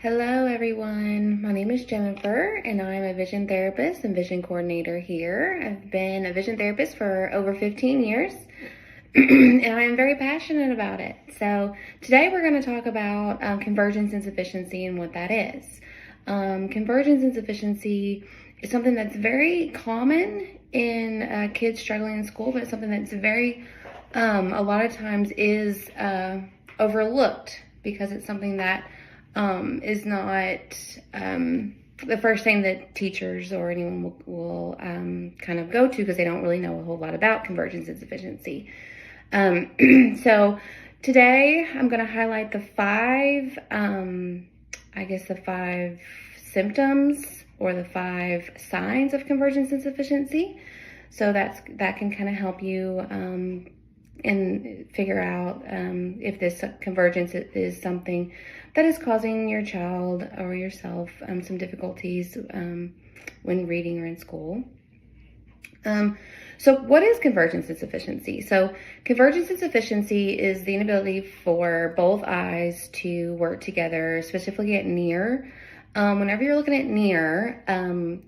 Hello everyone, my name is Jennifer and I'm a vision therapist and vision coordinator here. I've been a vision therapist for over 15 years and I am very passionate about it. So today we're going to talk about convergence insufficiency and what that is. Convergence insufficiency is something that's very common in kids struggling in school, but it's something that's very, a lot of times is overlooked because it's something that is not the first thing that teachers or anyone will kind of go to because they don't really know a whole lot about convergence insufficiency. So today I'm going to highlight the five symptoms or the 5 signs of convergence insufficiency. So that can kind of help you and figure out if this convergence is something that is causing your child or yourself some difficulties when reading or in school. So what is convergence insufficiency? So convergence insufficiency is the inability for both eyes to work together, specifically at near. Whenever you're looking at near,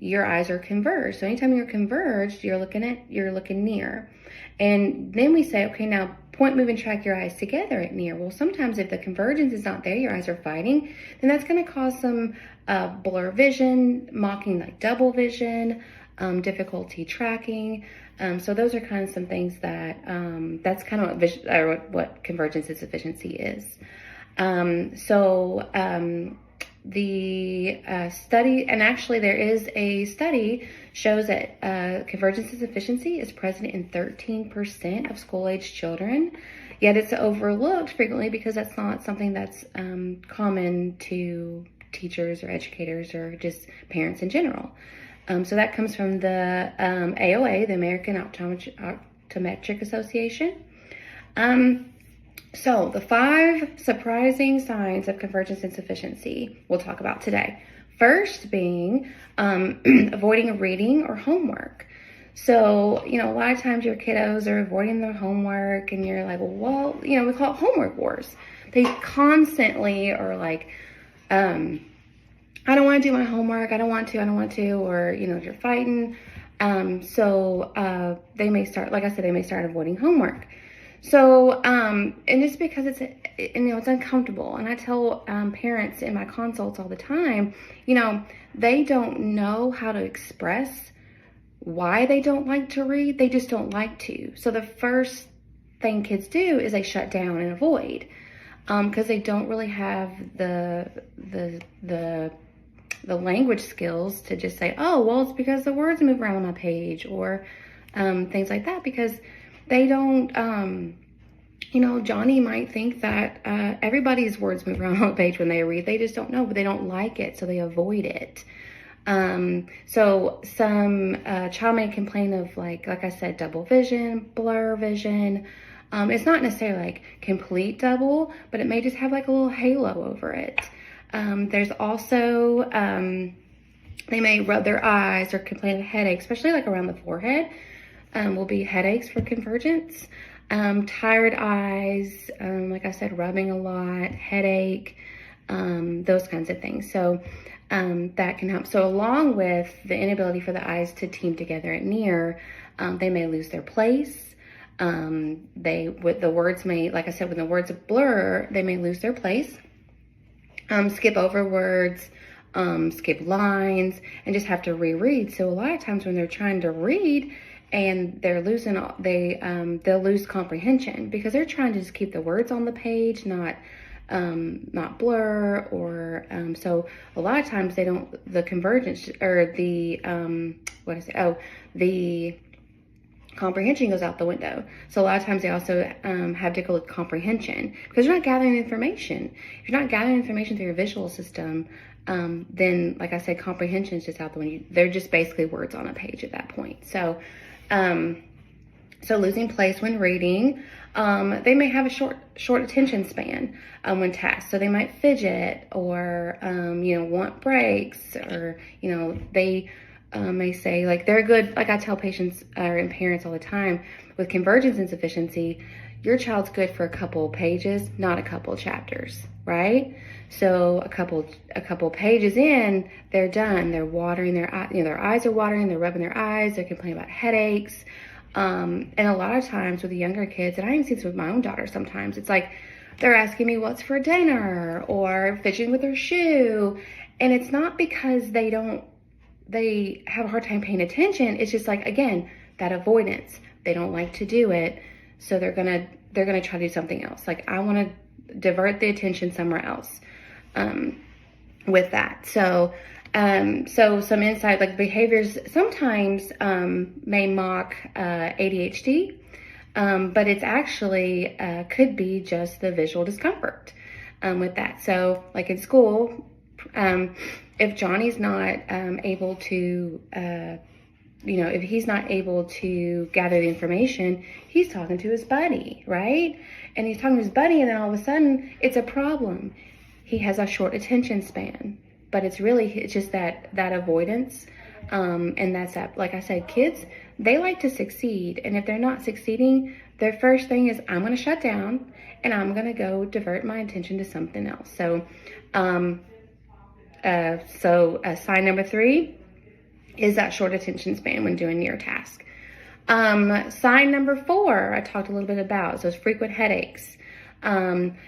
your eyes are converged. So anytime you're converged, you're looking near. And then we say, okay, now point, move, and track your eyes together at near. Well, sometimes if the convergence is not there, your eyes are fighting, then that's going to cause some blur vision, mocking like double vision, difficulty tracking. So those are kind of some things that, that's kind of what convergence insufficiency is. The study, and actually there is a study, shows that convergence insufficiency is present in 13% of school-age children, yet it's overlooked frequently because that's not something that's common to teachers or educators or just parents in general. So that comes from the AOA, the American Optometric Association. So the 5 surprising signs of convergence insufficiency we'll talk about today. First being avoiding reading or homework. So, a lot of times your kiddos are avoiding their homework and you're like, well, we call it homework wars. They constantly are like, I don't want to do my homework. I don't want to, or, you're fighting. So they may start, like I said, avoiding homework. So, and it's because it's uncomfortable. And I tell parents in my consults all the time, they don't know how to express why they don't like to read. They just don't like to. So the first thing kids do is they shut down and avoid, because they don't really have the language skills to just say, oh, well, it's because the words move around on my page, or things like that, because they don't, Johnny might think that everybody's words move around on the page when they read. They just don't know, but they don't like it, so they avoid it. So some child may complain of like I said, double vision, blur vision. It's not necessarily like complete double, but it may just have like a little halo over it. There's also, they may rub their eyes or complain of headaches, especially like around the forehead. Will be headaches for convergence. Tired eyes, like I said, rubbing a lot, headache, those kinds of things. So that can help. So along with the inability for the eyes to team together at near, they may lose their place. With the words may, like I said, when the words blur, they may lose their place. Skip over words, skip lines, and just have to reread. So a lot of times when they're trying to read, and they'll lose comprehension because they're trying to just keep the words on the page, not blur, or so a lot of times the convergence or the comprehension goes out the window. So a lot of times they also have difficult comprehension because you're not gathering information. If you're not gathering information through your visual system, then like I said, comprehension is just out the window. They're just basically words on a page at that point. So losing place when reading. They may have a short attention span when tasked. So they might fidget or, want breaks, or, they may say like they're good. Like I tell patients and parents all the time with convergence insufficiency, your child's good for a couple pages, not a couple chapters. right? So a couple pages in, they're done. They're watering their eye, their eyes are watering, they're rubbing their eyes, they're complaining about headaches. And a lot of times with the younger kids, and I even see this with my own daughter sometimes, it's like they're asking me what's for dinner or fidgeting with their shoe. And it's not because they have a hard time paying attention. It's just like, again, that avoidance. They don't like to do it. So they're gonna try to do something else. Like, I want to divert the attention somewhere else with that. So some insight, like behaviors sometimes may mock ADHD, but it's actually could be just the visual discomfort with that. So like in school, if Johnny's not able to, if he's not able to gather the information, he's talking to his buddy, right? And he's talking to his buddy, and then all of a sudden it's a problem. He has a short attention span, but it's just that avoidance. And that's that, like I said, kids, they like to succeed. And if they're not succeeding, their first thing is, I'm going to shut down and I'm going to go divert my attention to something else. So, sign number 3 is that short attention span when doing your task. Sign number 4, I talked a little bit about, so it's frequent headaches.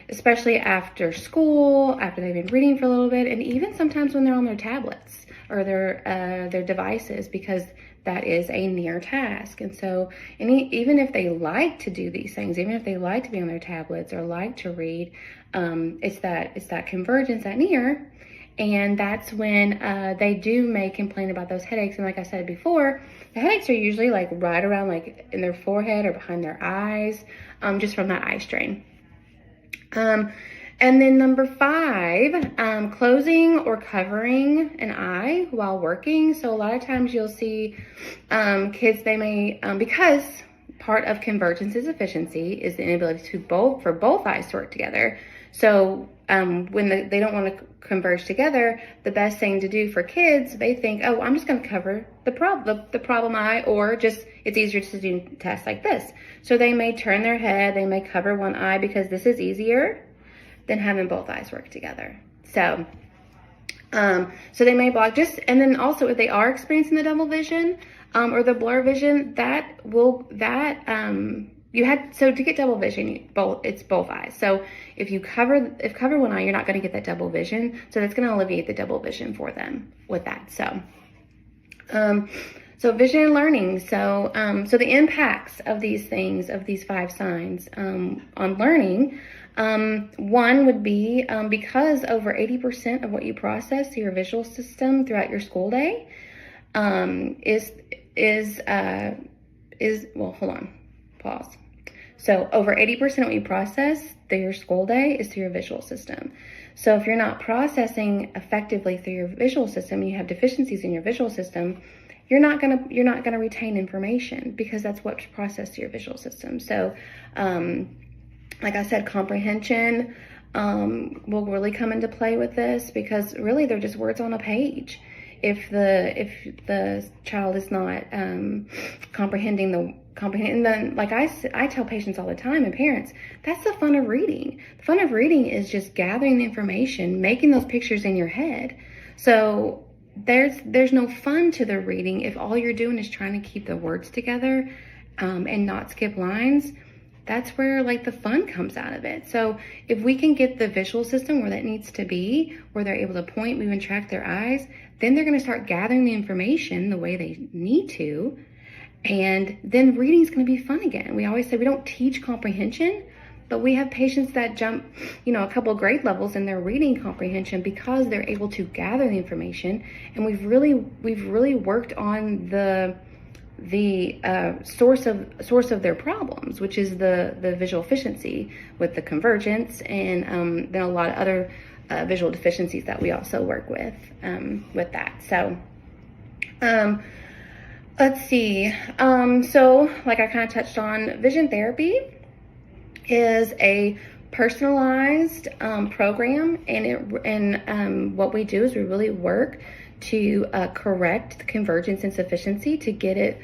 Especially after school, after they've been reading for a little bit, and even sometimes when they're on their tablets or their devices, because that is a near task. And so, even if they like to do these things, even if they like to be on their tablets or like to read, it's that convergence, that near, and that's when they may complain about those headaches. And like I said before, the headaches are usually like right around like in their forehead or behind their eyes, just from that eye strain. And then number 5, closing or covering an eye while working. So a lot of times you'll see kids, they may, because part of convergence insufficiency is the inability for both eyes to work together. So when they don't want to converge together, the best thing to do for kids, they think, oh, I'm just going to cover the problem eye, or just it's easier to do tests like this. So they may turn their head, they may cover one eye because this is easier than having both eyes work together. So they may block and then also if they are experiencing the double vision or the blur vision, so to get double vision, it's both eyes. So if cover one eye, you're not going to get that double vision. So that's going to alleviate the double vision for them with that. So vision and learning. So the impacts of these things, of these 5 signs on learning, one would be because over 80% of what you process through your visual system throughout your school day hold on, pause. So over 80% of what you process through your school day is through your visual system. So if you're not processing effectively through your visual system, you have deficiencies in your visual system, you're not gonna retain information, because that's what's processed through your visual system. So like I said, comprehension will really come into play with this, because really they're just words on a page. If the child is not comprehending, then like I tell patients all the time, and parents, that's the fun of reading. The fun of reading is just gathering the information, making those pictures in your head. So there's no fun to the reading if all you're doing is trying to keep the words together and not skip lines. That's where like the fun comes out of it. So if we can get the visual system where that needs to be, where they're able to point, move, and track their eyes, then they're going to start gathering the information the way they need to. And then reading is going to be fun again. We always say we don't teach comprehension, but we have patients that jump, a couple of grade levels in their reading comprehension because they're able to gather the information. And we've really worked on the source of their problems, which is the visual efficiency with the convergence, and then a lot of other visual deficiencies that we also work with that. So let's see. So like I kind of touched on, vision therapy is a personalized program, and what we do is we really work to correct the convergence insufficiency to get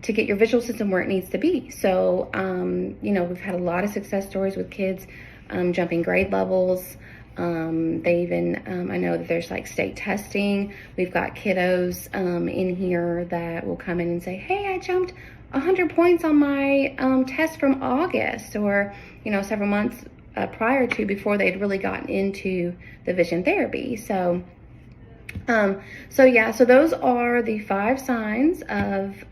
your visual system where it needs to be. So we've had a lot of success stories with kids jumping grade levels, They even, I know that there's like state testing. We've got kiddos in here that will come in and say, hey, I jumped 100 points on my test from August, or, you know, several months prior to, before they'd really gotten into the vision therapy. So yeah, so those are the 5 signs of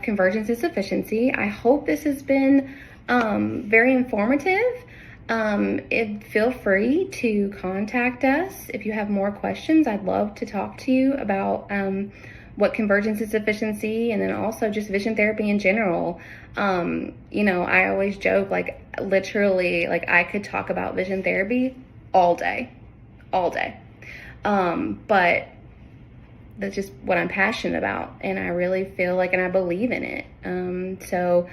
convergence insufficiency. I hope this has been very informative. Feel free to contact us if you have more questions. I'd love to talk to you about what convergence insufficiency, and then also just vision therapy in general. You know, I always joke, like, literally, like, I could talk about vision therapy all day. But that's just what I'm passionate about, and I really feel like, and I believe in it. So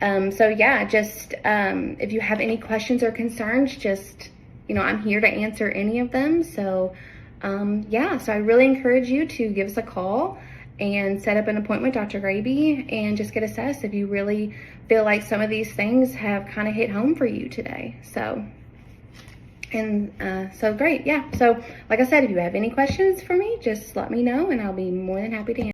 yeah, just, if you have any questions or concerns, just, you know, I'm here to answer any of them. So, yeah, so I really encourage you to give us a call and set up an appointment with Dr. Graby and just get assessed if you really feel like some of these things have kind of hit home for you today. So, so great. Yeah. So like I said, if you have any questions for me, just let me know and I'll be more than happy to answer.